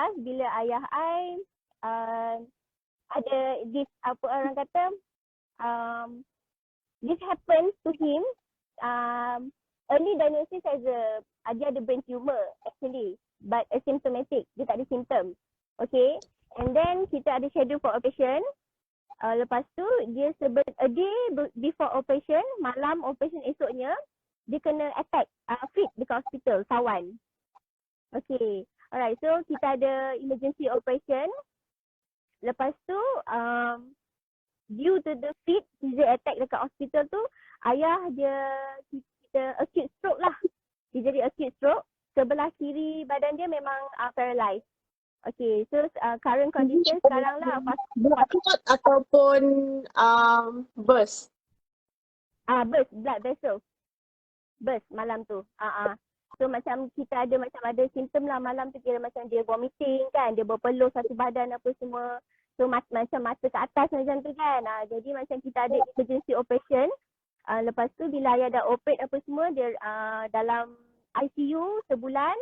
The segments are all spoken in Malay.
lepas bila ayah I ada this apa orang kata this happens to him, early diagnosis as dia ada brain tumor actually, but asymptomatic, dia tak ada symptom. Okay, and then kita ada schedule for operation. Lepas tu dia a day before operation, malam operation esoknya dia kena attack fit dekat hospital kawan. Okay, alright, so kita ada emergency operation. Lepas tu due to the fit seizure attack dekat hospital tu, ayah dia kita acute stroke lah. Dia jadi acute stroke. Sebelah kiri badan dia memang paralyzed. Okay, so current condition sekarang lah Blood ataupun burst? Burst, blood vessel. Burst malam tu. So macam kita ada simptom lah malam tu, kira macam dia vomiting kan, dia berpeluh satu badan apa semua. So macam mata ke atas macam tu kan. Jadi macam kita ada emergency operation. Lepas tu bila ayah dah operate apa semua, dia dalam ICU sebulan.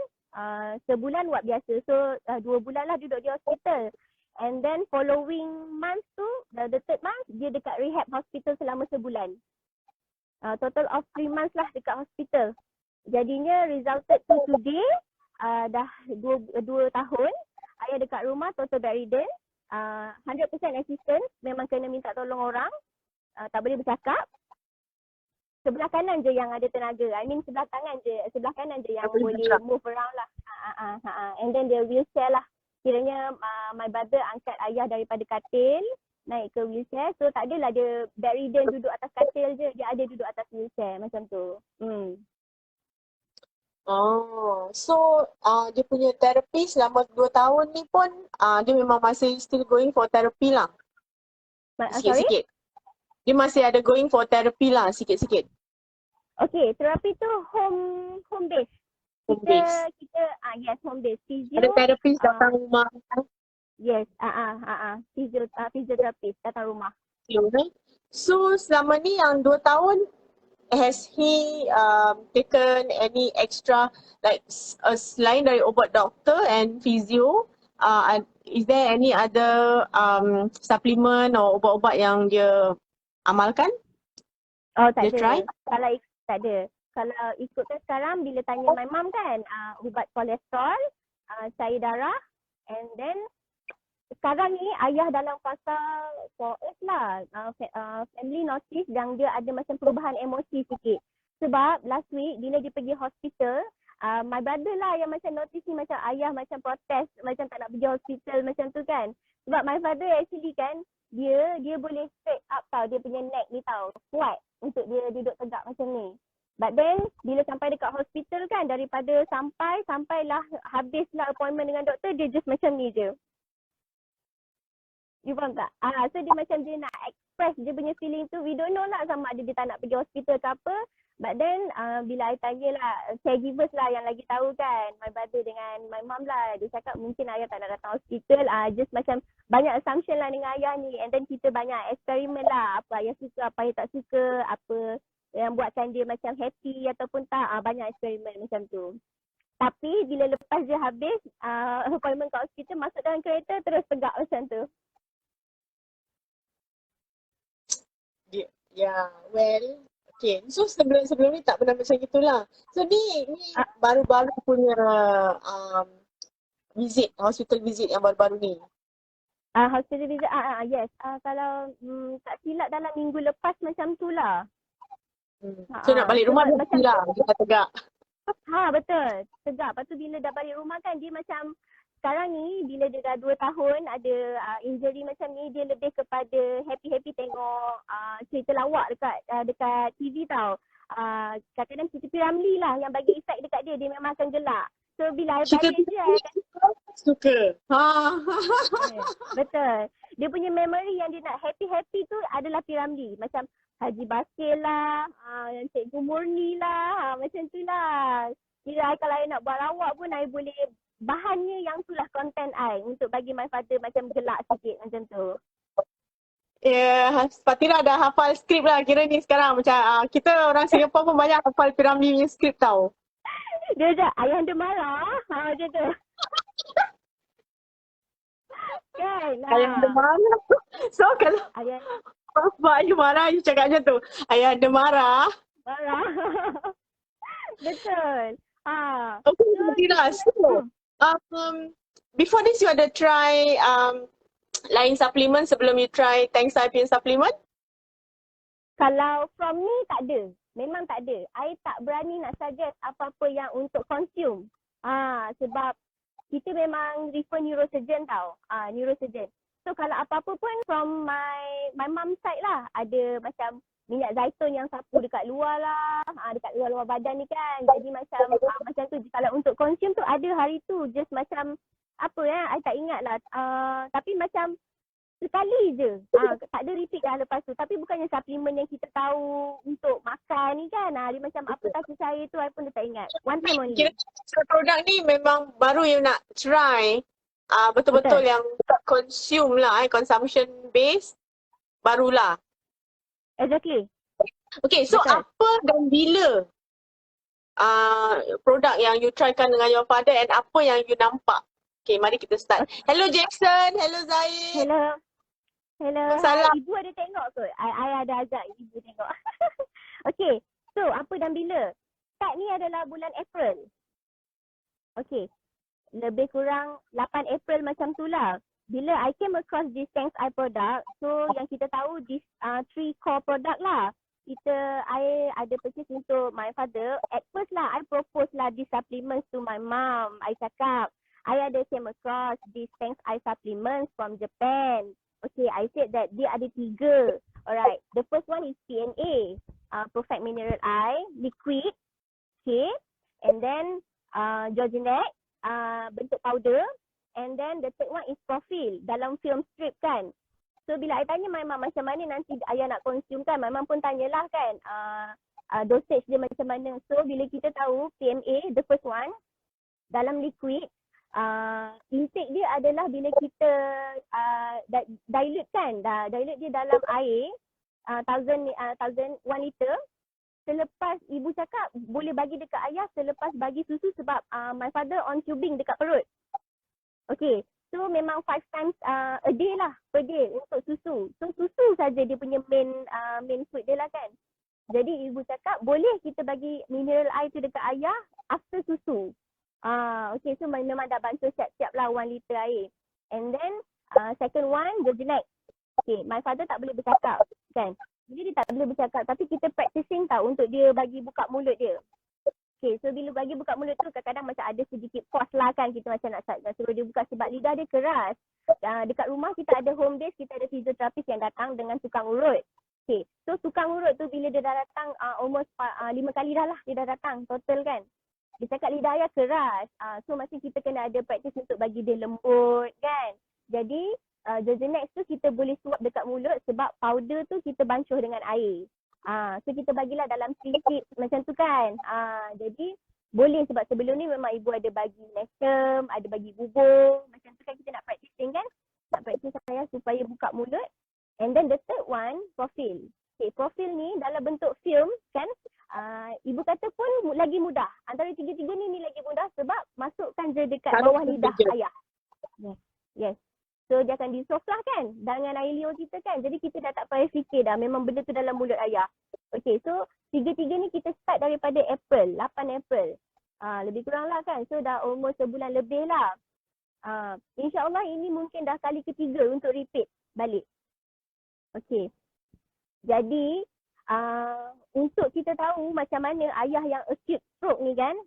Sebulan buat biasa. So 2 bulan lah duduk di hospital. And then following month tu, the third month, dia dekat rehab hospital selama sebulan. Total of 3 months lah dekat hospital. Jadinya resulted to today, dah 2 tahun. Ayah dekat rumah total bedridden. 100% assistance, memang kena minta tolong orang. Tak boleh bercakap. Sebelah kanan je yang ada tenaga. I mean sebelah kanan je yang boleh move around lah. And then dia wheelchair lah. Kiranya my brother angkat ayah daripada katil naik ke wheelchair. So tak adalah dia bedridden duduk atas katil je. Dia ada duduk atas wheelchair macam tu. Oh, so dia punya terapi selama 2 tahun ni pun dia memang masih still going for therapy lah. Sikit-sikit. Dia masih ada going for therapy lah sikit-sikit. Okay, terapi tu home base. Kita yes, home base. Physio, ada terapis datang rumah. Yes, physiotherapist datang rumah. So selama ni yang 2 tahun, has he taken any extra like selain dari ubat doktor and physio, is there any other supplement or ubat-ubat yang dia amalkan? Oh, tak dia ada. Try? Kalau tak ada. Kalau ikutkan sekarang bila tanya my mom kan, ubat kolesterol, cair darah, and then sekarang ni ayah dalam fasa 4S lah, family notice yang dia ada macam perubahan emosi sikit. Sebab last week bila dia pergi hospital, my brother lah yang macam notice ni macam ayah macam protes, macam tak nak pergi hospital macam tu kan. Sebab my father actually kan, dia boleh straight up tau, dia punya neck ni tau, kuat untuk dia duduk tegak macam ni. But then bila sampai dekat hospital kan, daripada sampailah habislah appointment dengan doktor, dia just macam ni je. You faham tak? So dia macam dia nak express dia punya feeling tu. We don't know lah sama ada dia tak nak pergi hospital ke apa. But then bila I tanya lah, caregivers lah yang lagi tahu kan, my brother dengan my mom lah, dia cakap mungkin ayah tak nak datang hospital. Just macam banyak assumption lah dengan ayah ni. And then kita banyak eksperimen lah, apa ayah suka, apa ayah tak suka, apa yang buatkan dia macam happy ataupun tak. Banyak eksperimen macam tu. Tapi bila lepas dia habis appointment kat hospital, masuk dalam kereta terus tegak macam tu. Yeah, well, okay. So sebelum ni tak pernah macam gitulah. So ni baru-baru punya hospital visit yang baru-baru ni. Hospital visit, yes. Kalau tak silap dalam minggu lepas macam tu lah. So nak balik rumah dia mesti lah, dia tegak. Betul. Tegak. Lepas tu bila dah balik rumah kan, dia macam sekarang ni bila dia dah 2 tahun ada injury macam ni, dia lebih kepada happy-happy tengok cerita lawak dekat TV tau. Kadang-kadang cerita P.Ramlee lah yang bagi efek dekat dia, dia memang akan gelak. So bila I balik je suka. Betul. Dia punya memory yang dia nak happy-happy tu adalah P.Ramlee. Macam Haji Bakir lah, Cikgu Murni lah, macam tu lah. Kira kalau I nak buat lawak pun I boleh, bahannya yang tu lah content I untuk bagi my father macam gelak sikit macam tu. Fatira dah hafal skrip lah kira ni sekarang. Macam kita orang Singapura pun banyak hafal P.Ramlee punya skrip tau. Dia macam ayah dia marah, macam tu. lain Ayah ada lah. marah. So kalau Ayah bapak you marah, you cakap macam tu. Ayah ada marah. marah. Betul. Okay, So Nadira. kita So, before this you ada try lain supplement sebelum you try Thanks I punya supplement? kalau from me tak ada. Memang tak ada. I tak berani nak suggest apa-apa yang untuk consume. Sebab kita memang refer neurosurgeon tau. Neurosurgeon. So kalau apa-apa pun from my mom side lah. Ada macam minyak zaitun yang sapu dekat luar lah. Dekat luar badan ni kan. Jadi macam macam tu. Kalau untuk consume tu ada hari tu. Just macam apa I tak ingat lah. Tapi macam sekali je. Tak ada repeat dah lepas tu. Tapi bukannya suplemen yang kita tahu untuk makan ni kan. Dia macam apa tak saya tu I pun dah tak ingat. One time only. Kira produk ni memang baru you nak try. Betul-betul Betul. yang consume lah, consumption based. Barulah. Exactly. Okay, so Betul. apa dan bila produk yang you trykan dengan your father and apa yang you nampak? Okay, mari kita start. Hello Jackson, hello Zaid. Hello. Hello. Salam. Hi. Ibu ada tengok ke? I ada ajak ibu tengok. Okay. So, apa dan bila? Start ni adalah bulan April. Okay. Lebih kurang 8 April macam tu lah. Bila I came across this Thanks I product, so yang kita tahu this 3 core product lah. I ada purchase untuk my father. At first lah, I propose lah this supplements to my mom. I cakap, I ada came across this Thanks I supplements from Japan. Okay, I said that dia ada 3. Alright, the first one is PNA, Perfect Mineral Eye, liquid, okay. And then Georginex, bentuk powder. And then the third one is Profil, dalam film strip kan. So bila I tanya my mom macam mana nanti ayah nak consume kan, my mom pun tanyalah kan dosage dia macam mana. So bila kita tahu PMA, the first one, dalam liquid, intake dia adalah bila kita dilute kan, dilute dia dalam air 1,000 1 liter. Selepas ibu cakap boleh bagi dekat ayah selepas bagi susu sebab my father on tubing dekat perut. Okay, so memang 5 times a day lah, per day untuk susu. So susu saja dia punya main food dia lah kan. Jadi ibu cakap boleh kita bagi mineral eye tu dekat ayah after susu. Okay, so memang dah bantu siap-siap lah 1 liter air. And then second one, Georginex. Okay, my father tak boleh bercakap kan. Jadi dia tak boleh bercakap tapi kita practicing tau untuk dia bagi buka mulut dia. Okay, so bila bagi buka mulut tu kadang-kadang macam ada sedikit pause lah kan. Kita macam nak suruh dia buka sebab lidah dia keras. Dekat rumah kita ada home base, kita ada fizioterapis yang datang dengan tukang urut. Okay, so tukang urut tu bila dia dah datang almost 5 kali dah lah dia dah datang total kan. Dia cakap lidah ayah keras. So masih kita kena ada practice untuk bagi dia lembut kan. Jadi Georginex tu kita boleh suap dekat mulut sebab powder tu kita bancuh dengan air. So kita bagilah dalam sedikit macam tu kan. Jadi boleh sebab sebelum ni memang ibu ada bagi nestem, ada bagi bubur. Macam tu kan kita nak practicing kan. Nak practice saya supaya buka mulut. And then the third one, Profil. Okay, Profil ni dalam bentuk film kan. Ibu kata pun lagi mudah. Antara tiga-tiga ni lagi mudah sebab masukkan je dekat bawah lidah ayah. Yes. So dia akan dissolve lah kan dengan air liur kita kan. Jadi kita dah tak payah fikir dah. Memang benda tu dalam mulut ayah. Okay, so tiga-tiga ni kita start daripada April, 8 April. Lebih kurang lah kan. So dah almost sebulan lebih lah. InsyaAllah ini mungkin dah kali ketiga untuk repeat balik. Okay. Jadi untuk kita tahu macam mana ayah yang acute stroke ni kan.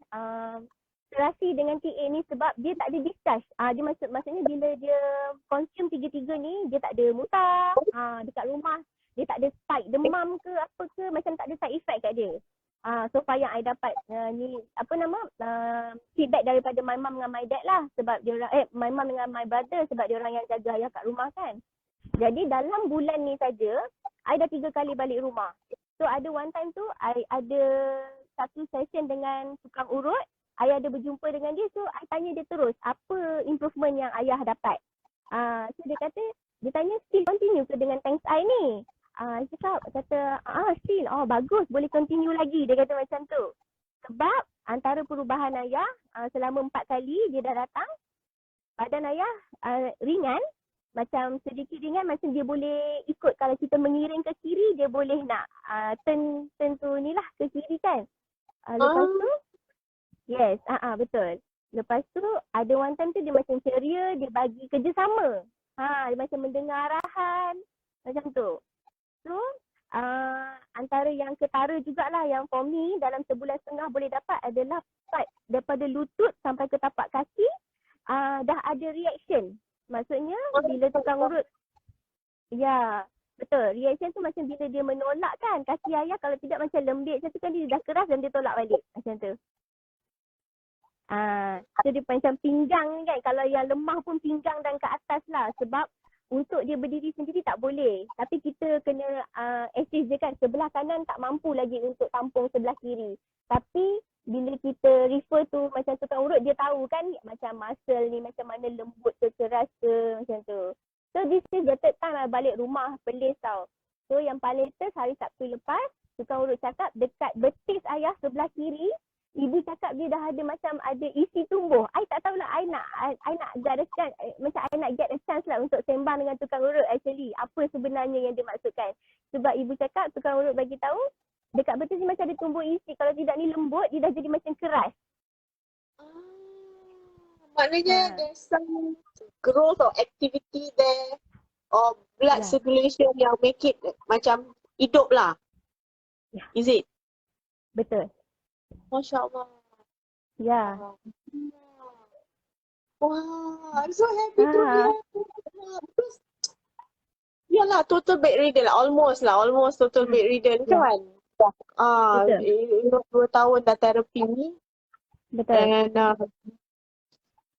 Terasi dengan TA ni sebab dia tak ada discharge. Dia maksudnya bila dia consume tiga-tiga ni, dia tak ada muntah. Dekat rumah, dia tak ada spike demam ke apa ke, macam tak ada side effect kat dia. So far yang I dapat feedback daripada my mom dengan my dad lah. Sebab dia orang, my mom dengan my brother sebab dia orang yang jaga ayah kat rumah kan. Jadi dalam bulan ni saja, I dah 3 kali balik rumah. So ada one time tu, I ada satu session dengan tukang urut. Ayah ada berjumpa dengan dia, so I tanya dia terus apa improvement yang ayah dapat. So dia kata, dia tanya still continue ke dengan Thanks I ni? Cakap, still, bagus, boleh continue lagi. Dia kata macam tu. Sebab antara perubahan ayah selama 4 kali dia dah datang, badan ayah ringan, macam sedikit ringan, macam dia boleh ikut. Kalau kita mengiring ke kiri, dia boleh nak turn tu ni lah ke kiri kan. Lepas tu, yes, betul. Lepas tu ada one time tu dia macam ceria, dia bagi kerjasama. Dia macam mendengar arahan macam tu. So, antara yang ketara jugalah yang for me dalam sebulan setengah boleh dapat adalah part daripada lutut sampai ke tapak kaki dah ada reaction. Maksudnya bila tukang urut, ya betul, reaction tu macam bila dia menolak kan kaki ayah, kalau tidak macam lembik macam tu kan, dia dah keras dan dia tolak balik macam tu. So dia macam pinggang kan, kalau yang lemah pun pinggang dan ke atas lah, sebab untuk dia berdiri sendiri tak boleh. Tapi kita kena assist je kan, sebelah kanan tak mampu lagi untuk tampung sebelah kiri. Tapi bila kita refer tu macam tukang urut, dia tahu kan macam muscle ni macam mana lembut ke keras ke macam tu. So this is the third time I balik rumah pelis tau. So yang paling latest hari Sabtu lepas, tukang urut cakap dekat betis ayah sebelah kiri, ibu cakap dia dah ada macam ada isi tumbuh. I tak tahulah, I nak get a chance, macam I nak get a chance lah untuk sembang dengan tukang urut actually. Apa sebenarnya yang dia maksudkan. Sebab ibu cakap, tukang urut bagi tahu dekat betis ni macam ada tumbuh isi. Kalau tidak ni lembut, dia dah jadi macam keras. Maknanya there's some growth or activity there or blood circulation yang make it macam hidup lah. Is it? Betul. Masya Allah. Ya. Wow, I'm so happy to hear. Because yalah, total bedridden lah. Almost total bedridden kan. Betul. 2 tahun dah terapi ni. Betul. And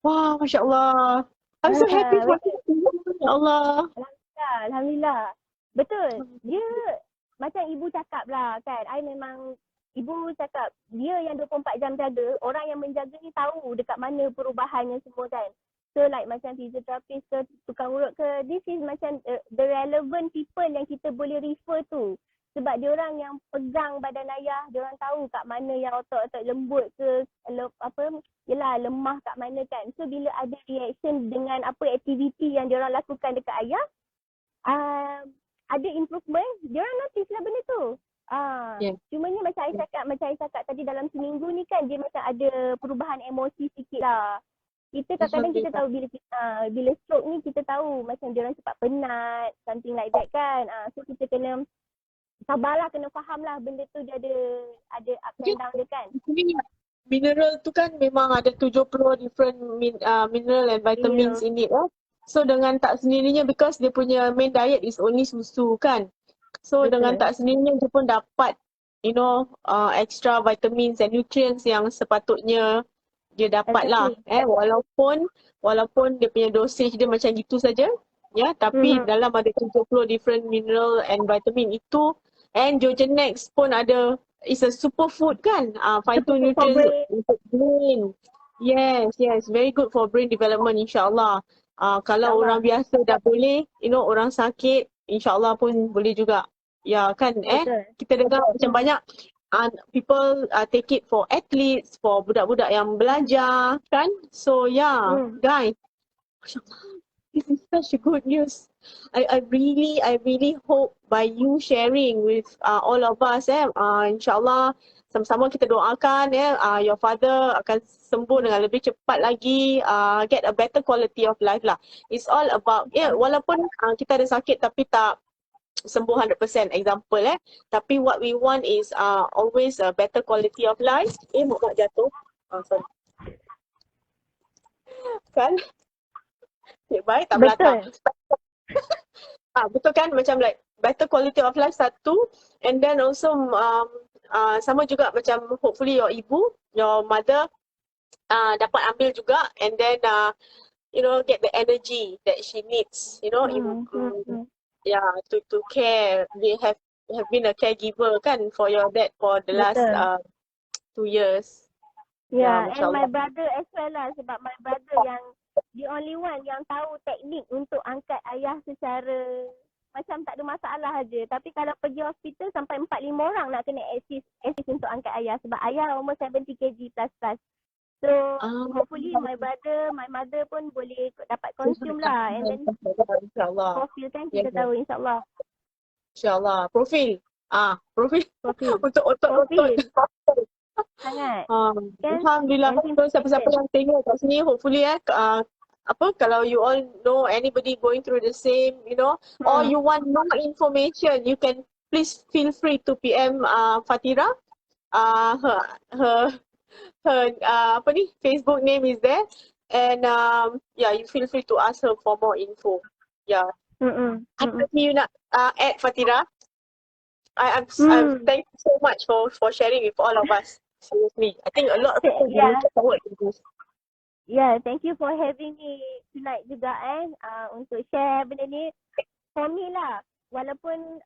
wow, Masya Allah. I'm so happy for you. Ya Allah. Alhamdulillah. Betul. Dia macam ibu cakap lah kan. I memang, ibu cakap dia yang 24 jam jaga. Orang yang menjaga ni tahu dekat mana perubahannya semua kan. So like macam fisioterapis ke, tukang urut ke, this is macam the relevant people yang kita boleh refer tu. Sebab dia orang yang pegang badan ayah, dia orang tahu kat mana yang otot-otot lembut ke, lemah kat mana kan. So bila ada reaction dengan apa aktiviti yang dia orang lakukan dekat ayah, ada improvement, dia orang notice lah benda tu. Cumanya macam I cakap tadi, dalam seminggu ni kan dia macam ada perubahan emosi sikit lah. Kita kadang-kadang kita tahu bila stroke ni kita tahu macam dia orang cepat penat, something like that kan. So kita kena sabarlah, kena faham lah benda tu dia ada up and down dia kan. Mineral tu kan memang ada 70 different mineral and vitamins in it. So dengan tak sendirinya, because dia punya main diet is only susu kan. So dengan tak sendirinya dia pun dapat extra vitamins and nutrients yang sepatutnya dia dapat lah. Walaupun dia punya dosage dia macam gitu saja. Ya, tapi dalam ada 70 different mineral and vitamin itu, and Jogenex pun ada, it's a superfood kan, phytonutrients untuk brain. Yes, very good for brain development insyaAllah. Kalau orang biasa dah boleh, orang sakit insyaAllah pun boleh juga. Ya kan, kita dengar macam banyak people take it for athletes, for budak-budak yang belajar kan. So guys, this is such a good news. I really hope by you sharing with all of us, insyaAllah sama-sama kita doakan your father akan sembuh dengan lebih cepat lagi, get a better quality of life lah. It's all about, walaupun kita ada sakit tapi tak sembuh 100% example tapi what we want is always a better quality of life. Mak jatuh. Sorry. Kan? Baik tak belakang. Betul kan, macam like better quality of life satu, and then also sama juga macam hopefully your ibu, your mother dapat ambil juga, and then get the energy that she needs, to care. We have been a caregiver kan for your dad for the last 2 years. And my brother as well lah, sebab my brother yang the only one yang tahu teknik untuk angkat ayah secara macam tak ada masalah aja. Tapi kalau pergi hospital sampai 4-5 orang nak kena assist untuk angkat ayah, sebab ayah almost 70 kg plus. So Ah, hopefully my brother, my mother pun boleh dapat consume lah. And then InsyaAllah. profil kan Ya, kita ya. tahu insyaAllah. InsyaAllah. Profil. Profil Profil. untuk otot-otot. Sangat. Ah, Kan? Alhamdulillah. Anti So, siapa-siapa inflammation. yang tengok kat sini, hopefully kalau you all know anybody going through the same, or you want more information, you can please feel free to PM Fatira. Her Facebook name is there, and you feel free to ask her for more info. Yeah. Apa you nak add, Fatira? I'm thank you so much for sharing with all of us. Seriously, I think a lot of people will look forward to this. Yeah, thank you for having me tonight juga untuk share benda ni. For me lah, walaupun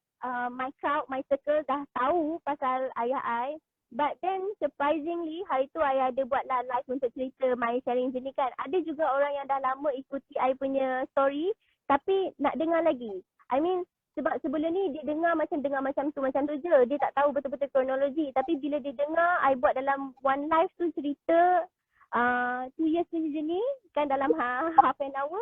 my crowd, my circle dah tahu pasal ayah I, but then surprisingly hari tu I ada buat live untuk cerita my sharing jenis kan. Ada juga orang yang dah lama ikuti I punya story tapi nak dengar lagi. I mean sebab sebelum ni dia dengar macam tu je. Dia tak tahu betul-betul kronologi. Tapi bila dia dengar I buat dalam one live tu cerita 2 years ni kan dalam half an hour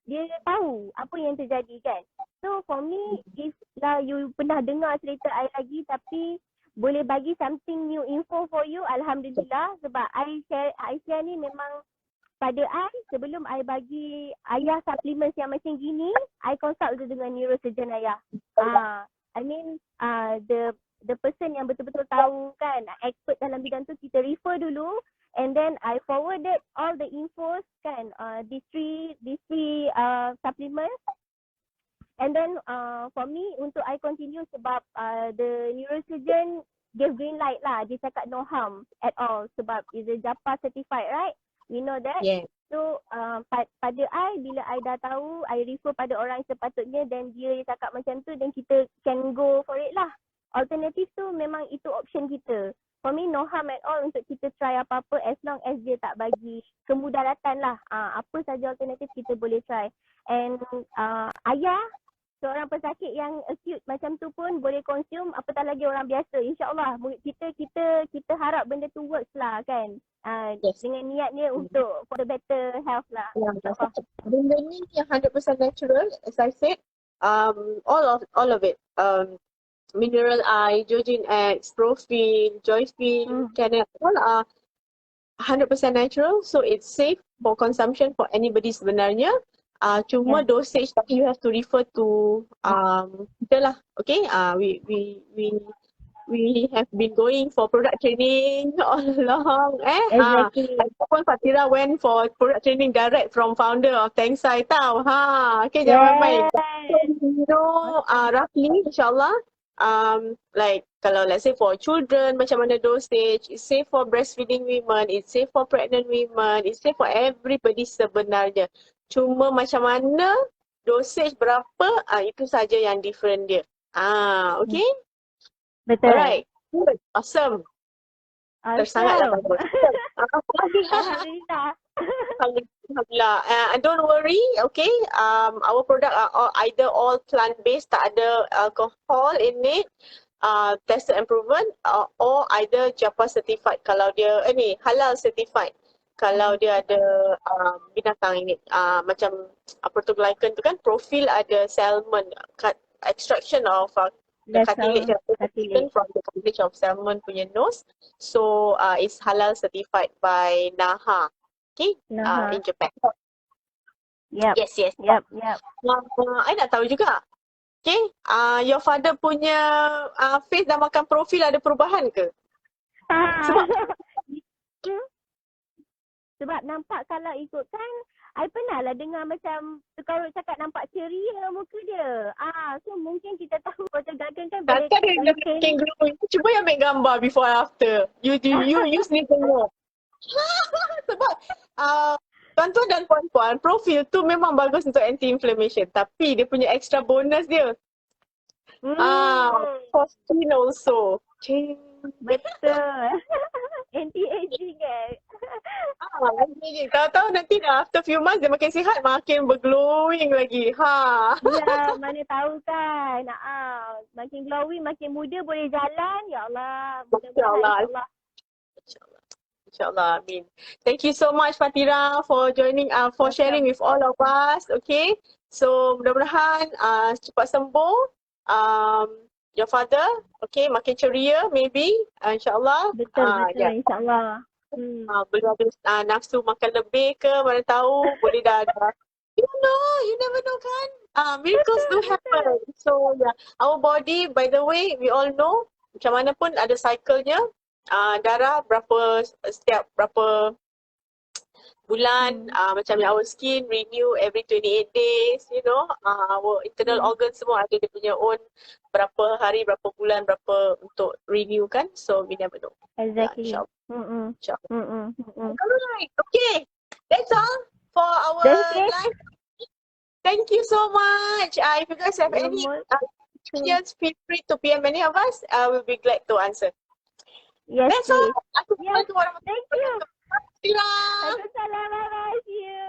dia tahu apa yang terjadi kan. So for me if lah you pernah dengar cerita I lagi tapi boleh bagi something new info for you, alhamdulillah. Sebab I share ni memang pada I sebelum I bagi ayah supplements yang macam gini, I consult dengan neurosurgeon ayah. I mean the person yang betul-betul tahu kan, expert dalam bidang tu kita refer dulu. And then I forwarded all the infos kan, these three supplements. And then for me untuk I continue sebab the neurosurgeon gave green light lah. Dia cakap no harm at all sebab is a JAPA certified, right? We know that. Yeah. So pada I bila I dah tahu, I refer pada orang sepatutnya dan dia cakap macam tu, then kita can go for it lah. Alternatif tu memang itu option kita. For me no harm at all untuk kita try apa-apa as long as dia tak bagi kemudaratan lah. Apa saja alternatif kita boleh try. And ayah seorang pesakit yang acute macam tu pun boleh consume, apatah lagi orang biasa. InsyaAllah kita harap benda tu works lah kan. Yes. Dengan niat dia untuk for the better health lah. InsyaAllah. Benda ni yang 100% natural, as I said, all of it. Mineral Eye, Georgine X, Profil, Joyfil, Canap, all are 100% natural, so it's safe for consumption for anybody sebenarnya. Cuma dosage you have to refer to kita lah, okay? We have been going for product training all along. Exactly. Ataupun Fatira went for product training direct from founder of Tengsai tau. Okay, jangan main. So roughly insyaAllah, like kalau let's say for children macam mana dosage, it's safe for breastfeeding women, it's safe for pregnant women, it's safe for everybody sebenarnya. Cuma macam mana dosage berapa, itu saja yang different dia. Okay? Betul. Alright. Good. Awesome. Tersangatlah bagus. Alhamdulillah. Alhamdulillah. And don't worry, okay? Our product are either all plant-based, tak ada alcohol in it, tested and proven, or either JAPA certified kalau dia, halal certified. Kalau dia ada binatang ini, macam protoglycan tu kan, Profil ada salmon, extraction of the cartilage from the cartilage of salmon punya nose. So it's halal certified by NAHA. Okay, in Japan. Yep. Yes. Yep. I nak tahu juga. Okay, your father punya face dah makan Profil ada perubahan ke? Sebab nampak kalau ikutkan, I pernah lah dengar macam kalau cakap nampak ceria muka dia. So mungkin kita tahu macam gagan kan boleh makin glowing. Cuba yang ambil gambar before and after. You use ni tengok. Sebab tuan-tuan dan puan-puan, Profil tu memang bagus untuk anti-inflammation. Tapi dia punya extra bonus dia. For skin also. Betul. Anti-aging kan. Tahu-tahu nanti after few months dia makin sihat, makin berglowing lagi. Ya, mana tahu kan. Makin glowing, makin muda boleh jalan. Ya Allah. InsyaAllah. InsyaAllah, amin. Thank you so much Fatira for joining, for sharing with all of us. Okay, so mudah-mudahan cepat sembuh. Your father, okay, makin ceria maybe, insyaAllah. Betul, Yeah. insyaAllah. Boleh ada nafsu makan lebih ke, mana tahu boleh dah. You never know kan. Miracles do happen. So yeah, our body, by the way, we all know macam mana pun ada cycle-nya. Darah setiap berapa bulan, macam our skin renew every 28 days, you know. Our internal organs semua ada dia punya own berapa hari, berapa bulan, berapa untuk renew kan. So we never know. Exactly. Yeah, InsyaAllah. Alright, okay. That's all for our That's it. live. Thank you so much. If you guys have any questions, feel free to PM any of us. I will be glad to answer. Yes, That's all. please. Yes. Thank you. Assalamualaikum. Waalaikumsalam. Bye-bye. See you.